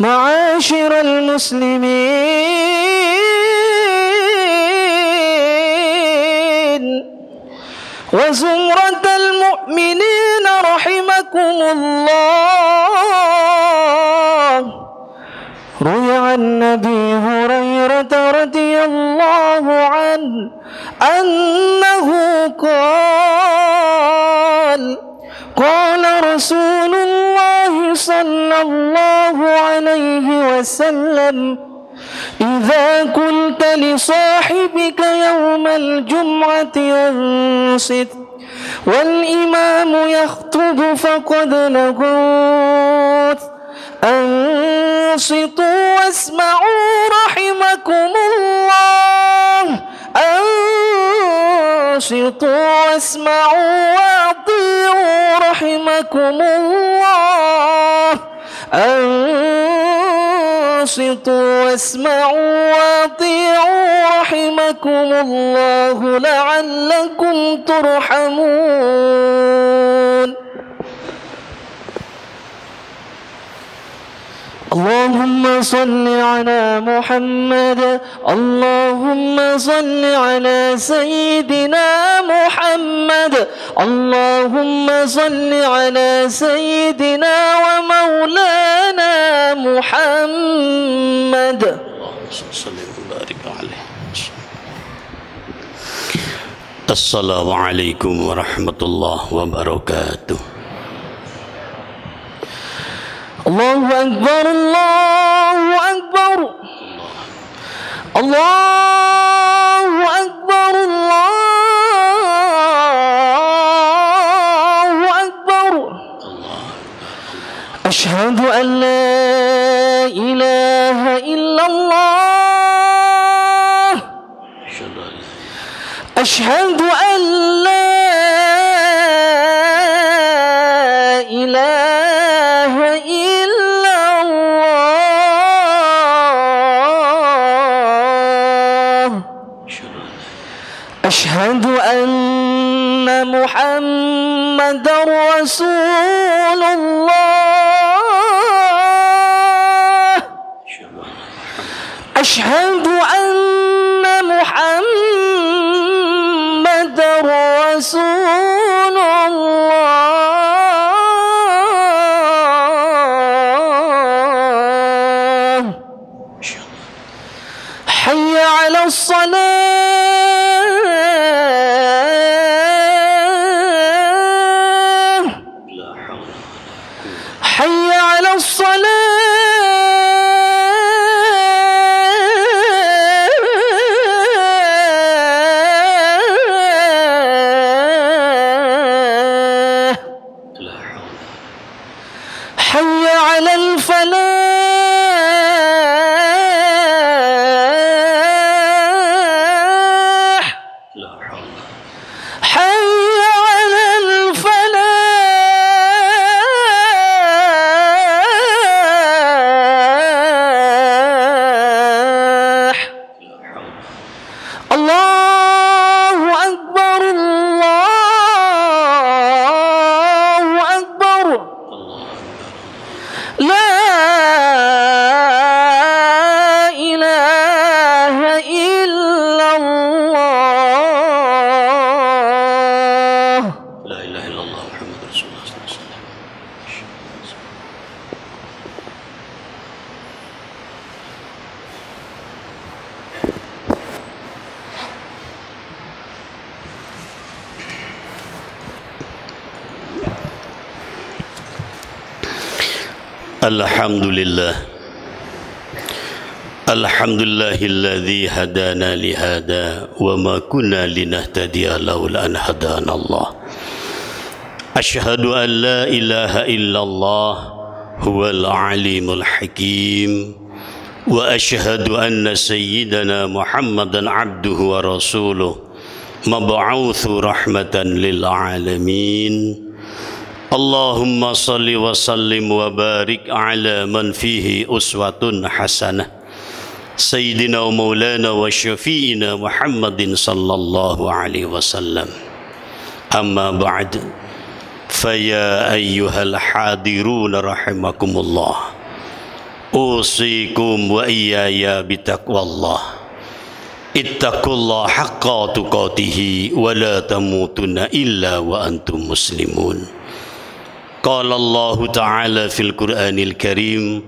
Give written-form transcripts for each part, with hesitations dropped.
معاشر المسلمين وزمرة المؤمنين رحمكم الله، روي عن أبي هريرة رضي الله عنه أنه قال رسول الله صلى الله عليه وسلم: إذا قلت لصاحبك يوم الجمعة أنصت والإمام يخطب فقد لغوت، أنصتوا واسمعوا رحمكم الله، أنصتوا واسمعوا وأطيعوا رحمكم الله، أنصتوا واسمعوا وأطيعوا رحمكم الله لعلكم ترحمون. اللهم صل على محمد، اللهم صل على سيدنا محمد، اللهم صل على سيدنا ومولانا محمد. السلام عليكم ورحمة الله وبركاته. الله أكبر الله أكبر الله أكبر الله أكبر. أشهد أن لا إله إلا الله، أشهد أن لا إله إلا الله، أشهد أن محمدا رسول الله، أشهد أن محمدا رسول الله. حي على الصلاة، حي على الصلاة. حي على الفلاح، حي على الفلاح. الله أكبر الله أكبر. لا إله إلا الله، لا إله إلا الله محمد رسول الله صلى الله عليه وسلم. الحمد لله، الحمد لله الذي هدانا لهذا وما كنا لنهتدي لولا أن هدانا الله. أشهد أن لا إله إلا الله huwal alimul hakim. Wa ashhadu anna sayyidana Muhammadan abduhu wa rasuluh mab'utsu rahmatan lil alamin. Allahumma salli wa sallim wa barik ala man fihi uswatun hasanah Sayyidina wa maulana wa syafi'ina Muhammadin sallallahu alaihi wasallam. Amma ba'd, faya ayyuhal hadirun rahimakumullah, usikum wa iyaya bitaqwallah. Ittaqullah haqqa tuqatihi wa la tamutunna illa wa antum muslimun. Qala Allah ta'ala fil Qur'anil Karim,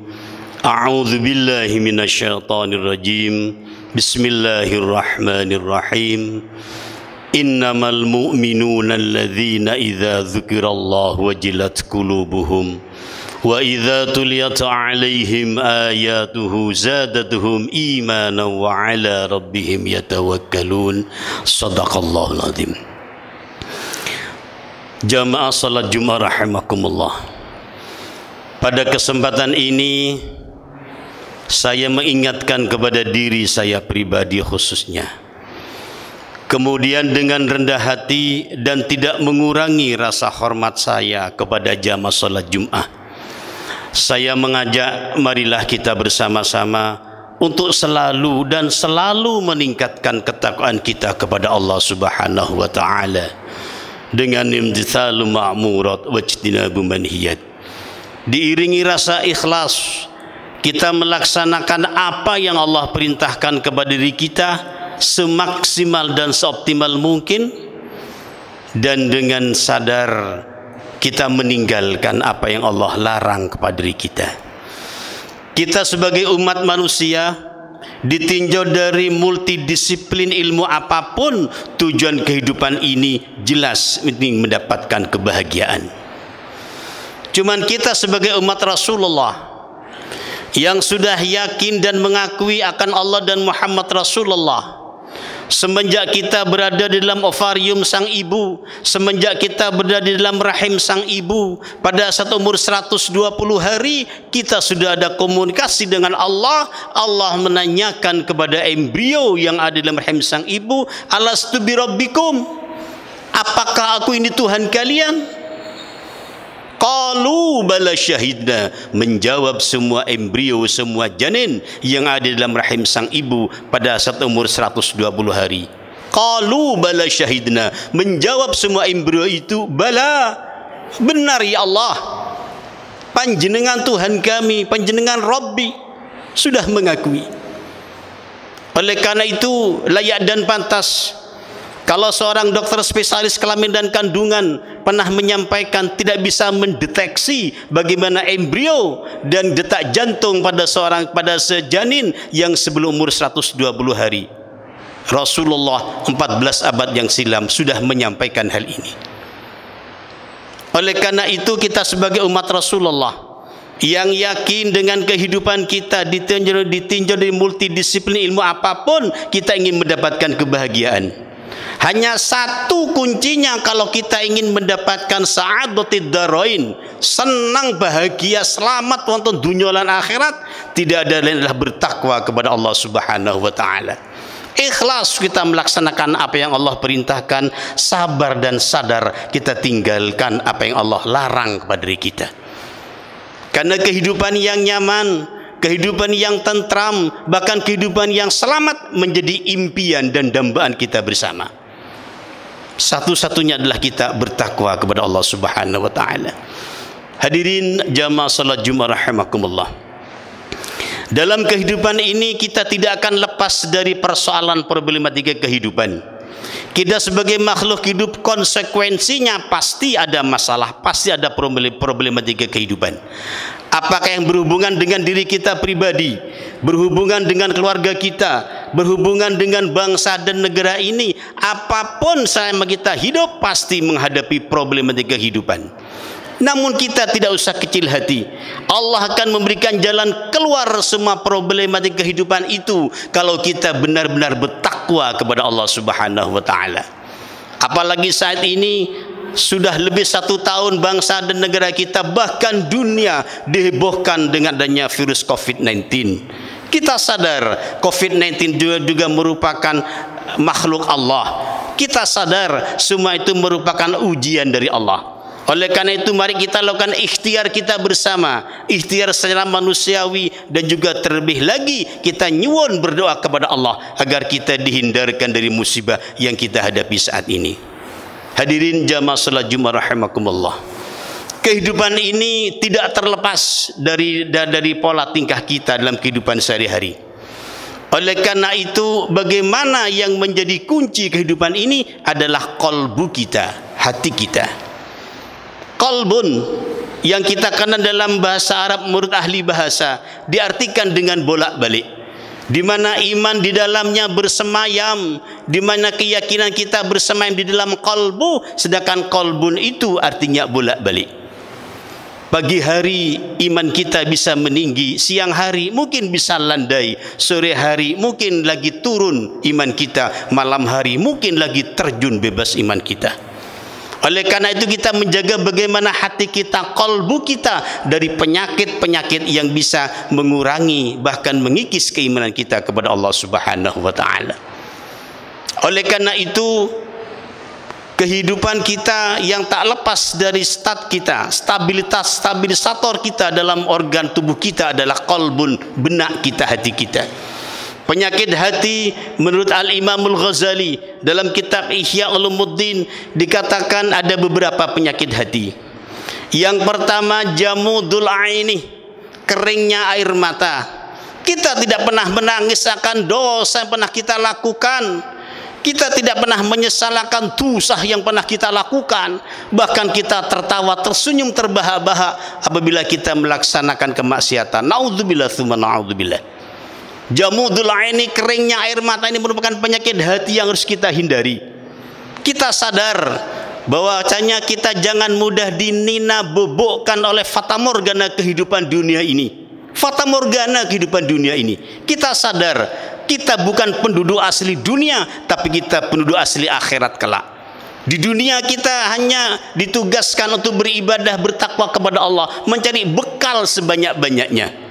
a'udzu billahi minasyaitonir rajim. Bismillahirrahmanirrahim. Innamal mu'minuna alladzina idza dzukirallahu wajilat qulubuhum wa idza tuliyat 'alaihim ayatuhu zadatuhum imanan wa 'ala rabbihim yatawakkalun. Shadaqallahul azim. Jamaah salat Jumat rahimakumullah. Pada kesempatan ini saya mengingatkan kepada diri saya pribadi khususnya, kemudian dengan rendah hati dan tidak mengurangi rasa hormat saya kepada jamaah salat Jumat, saya mengajak marilah kita bersama-sama untuk selalu dan selalu meningkatkan ketakwaan kita kepada Allah Subhanahu wa taala dengan imtithalu ma'murat wajtinabu manhiyat. Diiringi rasa ikhlas, kita melaksanakan apa yang Allah perintahkan kepada diri kita semaksimal dan seoptimal mungkin, dan dengan sadar kita meninggalkan apa yang Allah larang kepada diri kita. Kita sebagai umat manusia ditinjau dari multidisiplin ilmu apapun, tujuan kehidupan ini jelas ingin mendapatkan kebahagiaan. Cuman kita sebagai umat Rasulullah yang sudah yakin dan mengakui akan Allah dan Muhammad Rasulullah, semenjak kita berada di dalam ovarium sang ibu, semenjak kita berada di dalam rahim sang ibu, pada saat umur 120 hari kita sudah ada komunikasi dengan Allah. Allah menanyakan kepada embrio yang ada di dalam rahim sang ibu, alastu birabbikum, apakah aku ini Tuhan kalian? Qalu bala syahidna, menjawab semua embrio, semua janin yang ada dalam rahim sang ibu pada saat umur 120 hari. Qalu bala syahidna, menjawab semua embrio itu, bala, benar ya Allah, panjenengan Tuhan kami, panjenengan Rabbi, sudah mengakui. Oleh karena itu layak dan pantas kalau seorang dokter spesialis kelamin dan kandungan pernah menyampaikan tidak bisa mendeteksi bagaimana embrio dan detak jantung pada sejanin yang sebelum umur 120 hari. Rasulullah 14 abad yang silam sudah menyampaikan hal ini. Oleh karena itu kita sebagai umat Rasulullah yang yakin dengan kehidupan kita ditinjau dari multidisiplin ilmu apapun, kita ingin mendapatkan kebahagiaan. Hanya satu kuncinya kalau kita ingin mendapatkan sa'adatid darain, senang, bahagia, selamat wonten dunia lan akhirat, tidak ada lain adalah bertakwa kepada Allah Subhanahu wa taala. Ikhlas kita melaksanakan apa yang Allah perintahkan, sabar dan sadar kita tinggalkan apa yang Allah larang kepada diri kita. Karena kehidupan yang nyaman, kehidupan yang tentram, bahkan kehidupan yang selamat menjadi impian dan dambaan kita bersama. Satu-satunya adalah kita bertakwa kepada Allah Subhanahu wa taala. Hadirin jamaah salat Jumat rahimakumullah. Dalam kehidupan ini kita tidak akan lepas dari persoalan problematika kehidupan. Kita sebagai makhluk hidup konsekuensinya pasti ada masalah, pasti ada problematika kehidupan. Apakah yang berhubungan dengan diri kita pribadi, berhubungan dengan keluarga kita, berhubungan dengan bangsa dan negara ini, apapun selama kita hidup pasti menghadapi problematika kehidupan. Namun kita tidak usah kecil hati. Allah akan memberikan jalan keluar semua problematika kehidupan itu kalau kita benar-benar bertakwa kepada Allah Subhanahu wa taala. Apalagi saat ini sudah lebih 1 tahun bangsa dan negara kita, bahkan dunia dihebohkan dengan adanya virus COVID-19. Kita sadar COVID-19 juga merupakan makhluk Allah. Kita sadar semua itu merupakan ujian dari Allah. Oleh karena itu mari kita lakukan ikhtiar kita bersama, ikhtiar secara manusiawi, dan juga terlebih lagi kita nyuwun berdoa kepada Allah agar kita dihindarkan dari musibah yang kita hadapi saat ini. Hadirin jamaah salat Jumat rahimakumullah. Kehidupan ini tidak terlepas dari pola tingkah kita dalam kehidupan sehari-hari. Oleh karena itu bagaimana yang menjadi kunci kehidupan ini adalah qalbu kita, hati kita. Qalbun yang kita kenal dalam bahasa Arab menurut ahli bahasa diartikan dengan bolak-balik, di mana iman di dalamnya bersemayam, di mana keyakinan kita bersemayam di dalam qalbu, sedangkan qalbun itu artinya bolak-balik. Pagi hari iman kita bisa meninggi, siang hari mungkin bisa landai, sore hari mungkin lagi turun iman kita, malam hari mungkin lagi terjun bebas iman kita. Oleh karena itu kita menjaga bagaimana hati kita, qalbu kita dari penyakit-penyakit yang bisa mengurangi bahkan mengikis keimanan kita kepada Allah Subhanahu wa taala. Oleh karena itu kehidupan kita yang tak lepas dari stat kita, stabilisator kita dalam organ tubuh kita adalah qalbun, benak kita, hati kita. Penyakit hati menurut Al-Imamul Ghazali dalam kitab Ihya Ulumuddin dikatakan ada beberapa penyakit hati. Yang pertama jamudul aini, keringnya air mata. Kita tidak pernah menangis akan dosa yang pernah kita lakukan. Kita tidak pernah menyesalkan dosa yang pernah kita lakukan. Bahkan kita tertawa, tersenyum, terbahak-bahak apabila kita melaksanakan kemaksiatan. Naudzubillah tsumma naudzubillah. Jamudul aini, keringnya air mata, ini merupakan penyakit hati yang harus kita hindari. Kita sadar bahwasanya kita jangan mudah dinina bobokkan oleh fatamorgana kehidupan dunia ini. Fatamorgana kehidupan dunia ini. Kita sadar kita bukan penduduk asli dunia, tapi kita penduduk asli akhirat kelak. Di dunia kita hanya ditugaskan untuk beribadah, bertakwa kepada Allah, mencari bekal sebanyak-banyaknya.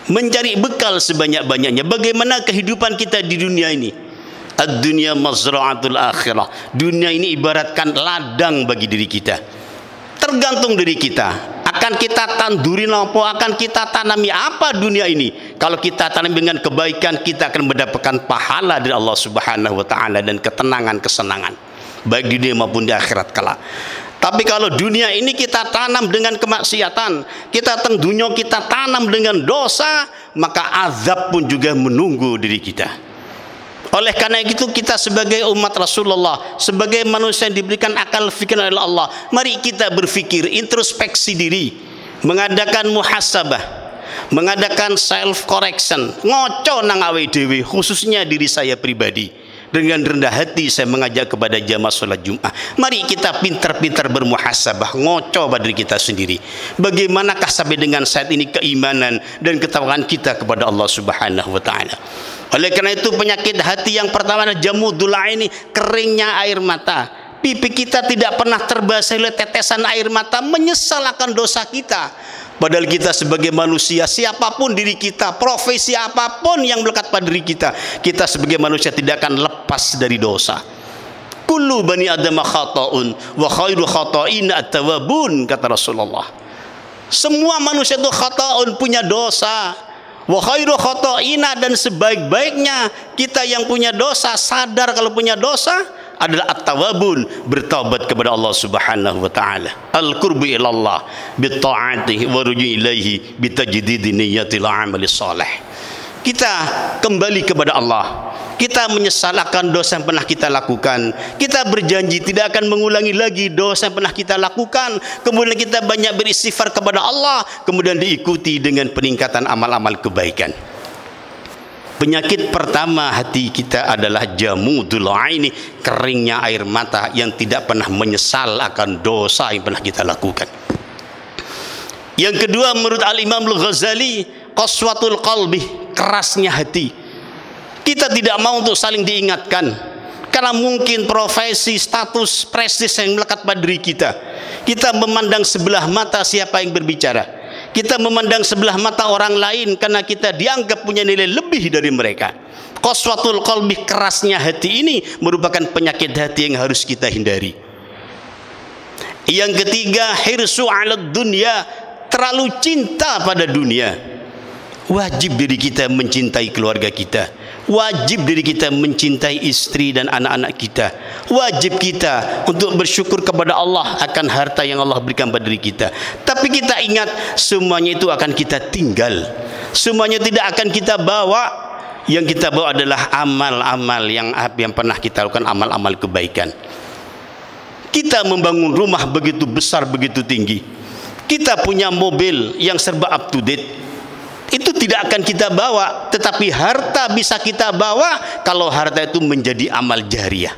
Mencari bekal sebanyak-banyaknya. Bagaimana kehidupan kita di dunia ini? Ad-dunya mazra'atul akhirah. Dunia ini ibaratkan ladang bagi diri kita. Tergantung diri kita. Akan kita tanduri nopo, akan kita tanami apa dunia ini. Kalau kita tanam dengan kebaikan, kita akan mendapatkan pahala dari Allah Subhanahu wa taala dan ketenangan, kesenangan, baik di dunia maupun di akhirat kelak. Tapi kalau dunia ini kita tanam dengan kemaksiatan, kita tentunya kita tanam dengan dosa, maka azab pun juga menunggu diri kita. Oleh karena itu kita sebagai umat Rasulullah, sebagai manusia yang diberikan akal fikir oleh Allah, mari kita berfikir, introspeksi diri, mengadakan muhasabah, mengadakan self correction, ngoco nang awe dewe, khususnya diri saya pribadi. Dengan rendah hati saya mengajak kepada jamaah sholat Jumat, mari kita pintar-pintar bermuhasabah, ngoco pada diri kita sendiri. Bagaimanakah sampai dengan saat ini keimanan dan ketakwaan kita kepada Allah Subhanahu wa taala. Oleh karena itu penyakit hati yang pertama adalah jamudul aini, keringnya air mata. Pipi kita tidak pernah terbasahi oleh tetesan air mata, menyesal akan dosa kita. Padahal kita sebagai manusia, siapapun diri kita, profesi apapun yang melekat pada diri kita, kita sebagai manusia tidak akan lepas dari dosa. Kullu bani adam khata'un wa khairu khata'in at-tawwabun, kata Rasulullah. Semua manusia itu khata'un, punya dosa. Wa khairu khata'ina, dan sebaik-baiknya kita yang punya dosa, sadar kalau punya dosa, adalah at-tawabun, bertaubat kepada Allah Subhanahu wa taala. Al-qurbu ila Allah bi ta'atihi wa ruju' ilaihi bi tajdidi niyyatil amali shalih. Kita kembali kepada Allah. Kita menyesalkan dosa yang pernah kita lakukan. Kita berjanji tidak akan mengulangi lagi dosa yang pernah kita lakukan. Kemudian kita banyak beristighfar kepada Allah, kemudian diikuti dengan peningkatan amal-amal kebaikan. Penyakit pertama hati kita adalah jamudul aini, keringnya air mata yang tidak pernah menyesal akan dosa yang pernah kita lakukan. Yang kedua menurut Al-Imam Al-Ghazali, qaswatul qalbi, kerasnya hati. Kita tidak mau untuk saling diingatkan. karena mungkin profesi, status, prestis yang melekat pada diri kita. Kita memandang sebelah mata siapa yang berbicara. Kita memandang sebelah mata orang lain karena kita dianggap punya nilai lebih dari mereka. Qaswatul qalbi, kerasnya hati ini merupakan penyakit hati yang harus kita hindari. Yang ketiga, hirsu 'alad dunya, terlalu cinta pada dunia. Wajib diri kita mencintai keluarga kita. Wajib diri kita mencintai istri dan anak-anak kita. Wajib kita untuk bersyukur kepada Allah akan harta yang Allah berikan pada diri kita. Tapi kita ingat, semuanya itu akan kita tinggal. Semuanya tidak akan kita bawa. Yang kita bawa adalah amal-amal yang pernah kita lakukan, amal-amal kebaikan. Kita membangun rumah begitu besar, begitu tinggi. Kita punya mobil yang serba up to date. Itu tidak akan kita bawa, tetapi harta bisa kita bawa kalau harta itu menjadi amal jariah.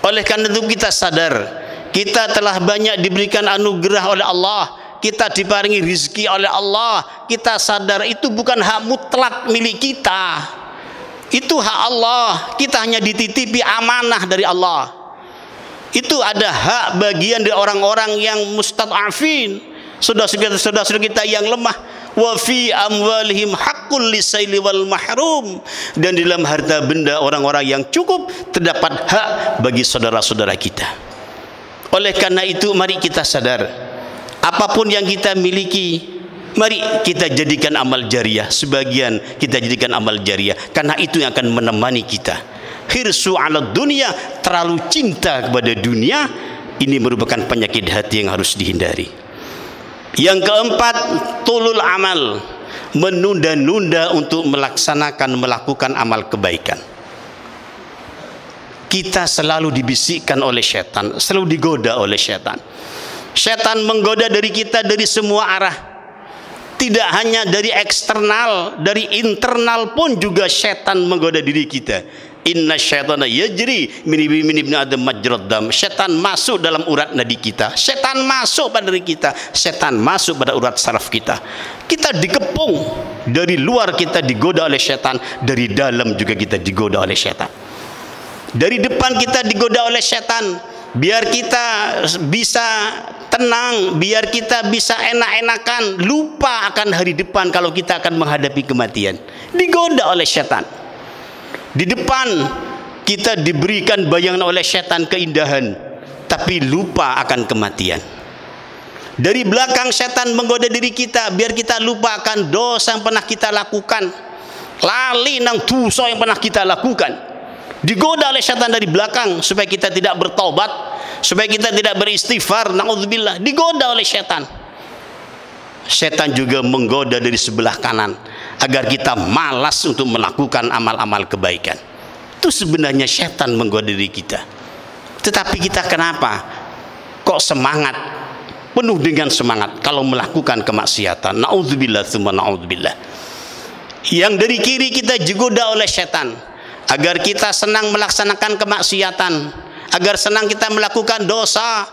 Oleh karena itu kita sadar, kita telah banyak diberikan anugerah oleh Allah, kita diparingi rizki oleh Allah. Kita sadar itu bukan hak mutlak milik kita, itu hak Allah. Kita hanya dititipi amanah dari Allah. Itu ada hak bagian dari orang-orang yang mustad'afin, saudara-saudara kita yang lemah. Wa fi amwalihim haqqul lisaili wal mahrum, dan di dalam harta benda orang-orang yang cukup terdapat hak bagi saudara-saudara kita. Oleh karena itu mari kita sadar, apapun yang kita miliki, mari kita jadikan amal jariah. Sebagian kita jadikan amal jariah, karena itu yang akan menemani kita. Hirsu 'alad dunya, terlalu cinta kepada dunia, ini merupakan penyakit hati yang harus dihindari. Yang keempat, tulul amal, menunda-nunda untuk melakukan amal kebaikan. Kita selalu dibisikkan oleh setan, selalu digoda oleh setan. Setan menggoda dari kita dari semua arah. Tidak hanya dari eksternal, dari internal pun juga setan menggoda diri kita. Inna syaitana yajri min ibni adam majrad dam. Setan masuk dalam urat nadi kita, setan masuk pada diri kita, setan masuk pada urat saraf kita. Kita dikepung, dari luar kita digoda oleh setan, dari dalam juga kita digoda oleh setan. Dari depan kita digoda oleh setan, biar kita bisa tenang, biar kita bisa enak-enakan, lupa akan hari depan kalau kita akan menghadapi kematian. Digoda oleh setan. Di depan kita diberikan bayangan oleh setan keindahan, tapi lupa akan kematian. Dari belakang setan menggoda diri kita biar kita lupa akan dosa yang pernah kita lakukan, lali nang dosa yang pernah kita lakukan. Digoda oleh setan dari belakang supaya kita tidak bertobat, supaya kita tidak beristighfar, naudzubillah. Digoda oleh setan. Setan juga menggoda dari sebelah kanan agar kita malas untuk melakukan amal-amal kebaikan. Itu sebenarnya setan menggoda diri kita. Tetapi kita kenapa kok semangat, penuh dengan semangat kalau melakukan kemaksiatan? Naudzubillah tsumma naudzubillah. Yang dari kiri kita digoda oleh setan agar kita senang melaksanakan kemaksiatan, agar senang kita melakukan dosa,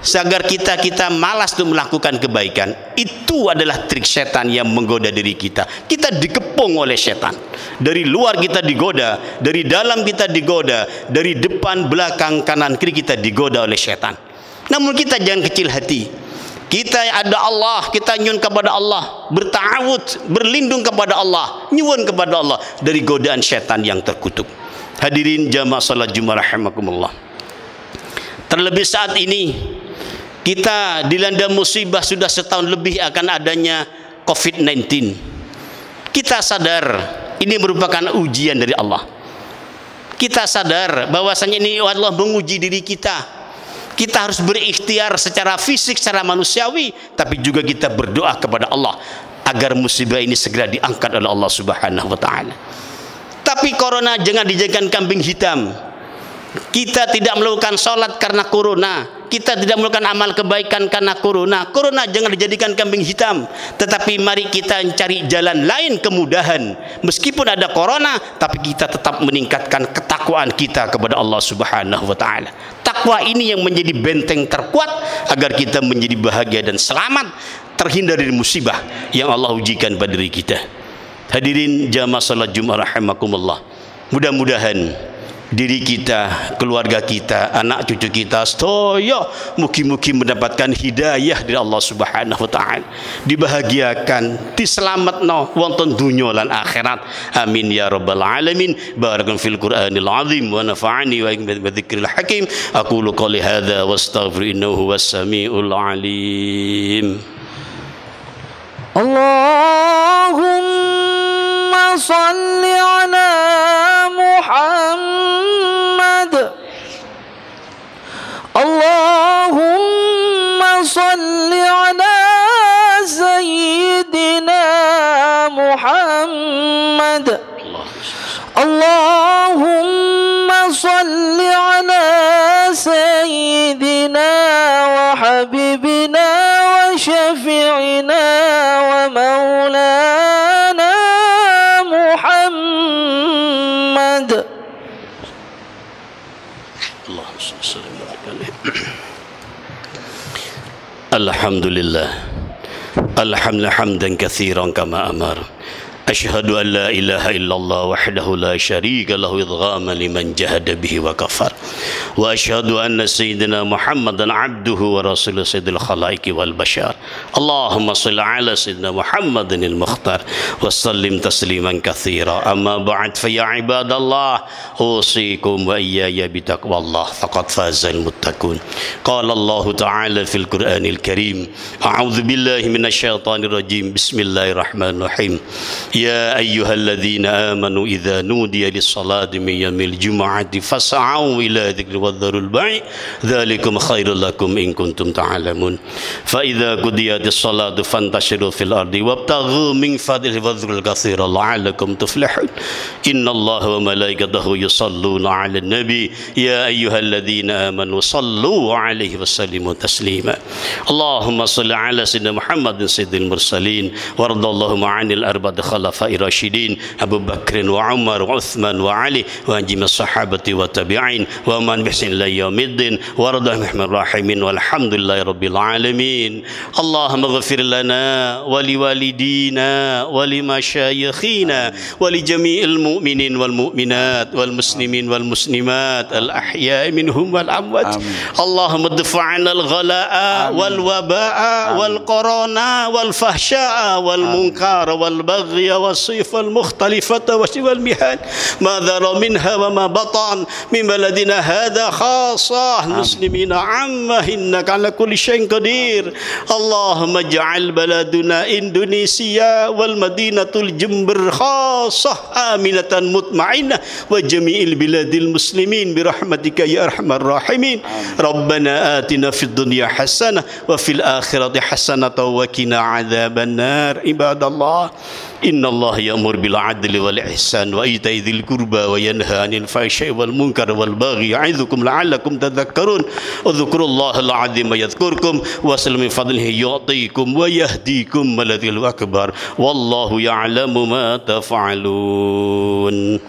agar kita malas untuk melakukan kebaikan. Itu adalah trik setan yang menggoda diri kita. Kita dikepung oleh setan. Dari luar kita digoda, dari dalam kita digoda, dari depan, belakang, kanan, kiri kita digoda oleh setan. Namun kita jangan kecil hati. Kita ada Allah, kita nyun kepada Allah, berta'awud, berlindung kepada Allah, nyuwun kepada Allah dari godaan setan yang terkutuk. Hadirin jamaah salat Jumat rahimakumullah. Terlebih saat ini kita dilanda musibah sudah setahun lebih akan adanya COVID-19. Kita sadar ini merupakan ujian dari Allah. Kita sadar bahwasanya ini Allah menguji diri kita. Kita harus berikhtiar secara fisik, secara manusiawi, tapi juga kita berdoa kepada Allah agar musibah ini segera diangkat oleh Allah Subhanahu wa taala. Tapi corona jangan dijadikan kambing hitam. Kita tidak melakukan sholat karena corona, kita tidak melakukan amal kebaikan karena corona. Corona jangan dijadikan kambing hitam, tetapi mari kita cari jalan lain kemudahan. Meskipun ada corona, tapi kita tetap meningkatkan ketakwaan kita kepada Allah Subhanahu wa taala. Takwa ini yang menjadi benteng terkuat agar kita menjadi bahagia dan selamat, terhindar dari musibah yang Allah ujikan pada diri kita. Hadirin jamaah salat Jumat rahimakumullah. Mudah-mudahan diri kita, keluarga kita, anak cucu kita sedaya mugi-mugi mendapatkan hidayah dari Allah Subhanahu wa taala, dibahagiakan, diselametno wonten dunya lan akhirat. Amin ya rabbal alamin. Barakallahu fil Qur'anil azim wa nafa'ani wa iyyakum bi dzikril hakim. Aqulu qouli hadza wastaghfiru innahu huwas samiul alim. Allahumma salli ala Muhammad. Allahumma salli ala Sayyidina Muhammad. Allahumma salli ala Sayyidina wa Habibina wa Syafi'ina wa Maulana Muhammad. Alhamdulillah, alhamdulillah hamdan katsiran kama amar. Asyhadu an la ilaha illallah wahdahu la syarika lahu idghaman liman jahada bihi wa kafar. Wa asyhadu anna sayyidina Muhammadan abduhu wa rasuluhu sayyidil khalaiqi wal bashar. Allahumma shalli ala sayyidina Muhammadin al-mukhtar wa sallim tasliman katsira. Amma ba'd, fa ya ibadallah usikum wa iyaya bi taqwallah faqad fazal muttaqun. Qala Allah ta'ala fil Qur'anil Karim, a'udzu billahi minasy syaithanir rajim. Bismillahirrahmanirrahim. يا أيها الذين آمنوا إذا نودي للصلاة من يوم الجمعة فاسعوا إلى ذكر وذروا البيع ذلكم خير لكم إن كنتم تعلمون فإذا قضيت الصلاة فانتشروا في الأرض وابتغوا من فضله واذكروا الكثير لعلكم تفلحون إن الله وملائكته يصلون على النبي يا أيها الذين آمنوا صلوا عليه وسلموا تسليما اللهم صل على سيدنا محمد سيد المرسلين وارض اللهم عن الأربعة خلفاء الراشدين أبو بكر وعمر وعثمان وعلي وعن جميع الصحابة والتابعين ومن بإحسان إلى يوم الدين وارض عن الراحمين والحمد لله رب العالمين. اللهم اغفر لنا ولوالدينا ولمشايخنا ولجميع المؤمنين والمؤمنات والمسلمين والمسلمات الأحياء منهم والأموات. اللهم ادفع عنا الغلاء والوباء والقرona والفحشاء والمنكر والبغي والصيف المختلفة والمهان ما ظهر منها وما بطن من بلدنا هذا خاصة المسلمين عامة إنك على كل شيء قدير. اللهم اجعل بلدنا إندونيسيا والمدينة الجمبر خاصة آمنة مطمئنة وجميع البلاد المسلمين برحمتك يا أرحم الراحمين. ربنا آتنا في الدنيا حسنة وفي الآخرة حسنة وقنا عذاب النار. عباد الله إن الله يأمر بالعدل والإحسان وإيتاء ذي القربى وينهى عن الفحشاء والمنكر والبغي يعظكم لعلكم تذكرون. اذكروا الله العظيم يذكركم واسألوا من فضله يعطيكم ويهديكم ولذكر الأكبر والله يعلم ما تفعلون.